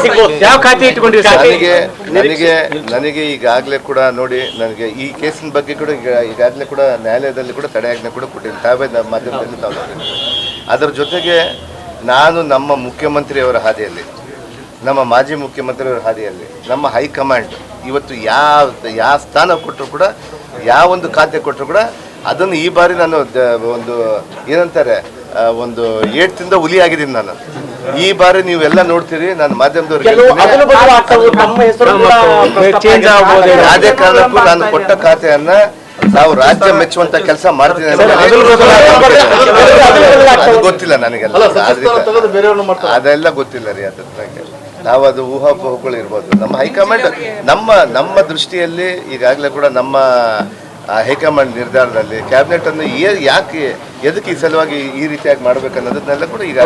ಸಿಗ್ಬೋದು. ಯಾವ ಖಾತೆ ಇಟ್ಕೊಂಡಿರಿ ಸರ್? ನನಗೆ ಈಗಾಗಲೇ ಕೂಡ ನೋಡಿ, ನನಗೆ ಈ ಕೇಸಿನ ಬಗ್ಗೆ ಕೂಡ ಈಗಾಗಲೇ ಕೂಡ ನ್ಯಾಯಾಲಯದಲ್ಲಿ ಕೂಡ ತಡೆಯಾಜ್ಞೆ ಕೂಡ ಕೊಟ್ಟಿದ್ದೀನಿ. ತಾವೇ ನಮ್ಮ ಮಾಧ್ಯಮದಲ್ಲಿ ತಾವು ನೋಡಿದ್ದೀವಿ. ಅದರ ಜೊತೆಗೆ ನಾನು ನಮ್ಮ ಮುಖ್ಯಮಂತ್ರಿಯವರ ಹಾದಿಯಲ್ಲಿ, ನಮ್ಮ ಮಾಜಿ ಮುಖ್ಯಮಂತ್ರಿಯವರ ಹಾದಿಯಲ್ಲಿ, ನಮ್ಮ ಹೈಕಮಾಂಡ್ ಇವತ್ತು ಯಾವ ಸ್ಥಾನ ಕೊಟ್ಟರು ಕೂಡ, ಯಾವೊಂದು ಖಾತೆ ಕೊಟ್ಟರು ಕೂಡ ಅದನ್ನು ಈ ಬಾರಿ ನಾನು ಒಂದು ಏನಂತಾರೆ ಒಂದು ಏಟ್ದಿಂದ ಹುಲಿ ಆಗಿದ್ದೀನಿ ನಾನು. ಈ ಬಾರಿ ನೀವೆಲ್ಲ ನೋಡ್ತೀರಿ, ನಾನು ಮಾಧ್ಯಮದವ್ರಿಗೆ ಯಾವುದೇ ಕಾರಣಕ್ಕೂ ನಾನು ಕೊಟ್ಟ ಖಾತೆಯನ್ನ ನಾವು ರಾಜ್ಯ ಮೆಚ್ಚುವಂತ ಕೆಲಸ ಮಾಡ್ತೀನಿ ಅಂತ ಅದು ಗೊತ್ತಿಲ್ಲ ನನಗೆಲ್ಲ, ಅದೆಲ್ಲ ಗೊತ್ತಿಲ್ಲ ರೀ. ಅದ್ರ ಬಗ್ಗೆ ನಾವು ಅದು ಊಹಾಪೋಹಗಳು ಇರ್ಬೋದು. ನಮ್ಮ ಹೈಕಮಾಂಡ್ ನಮ್ಮ ದೃಷ್ಟಿಯಲ್ಲಿ ಈಗಾಗಲೇ ಕೂಡ ನಮ್ಮ ಹೈಕಮಾಂಡ್ ನಿರ್ಧಾರದಲ್ಲಿ ಕ್ಯಾಬಿನೆಟ್ ಅನ್ನು ಯಾಕೆ ಎದಕ್ಕೆ ಈ ಸಲುವಾಗಿ ಈ ರೀತಿಯಾಗಿ ಮಾಡ್ಬೇಕನ್ನೋದನ್ನೆಲ್ಲ ಕೂಡ ಈಗ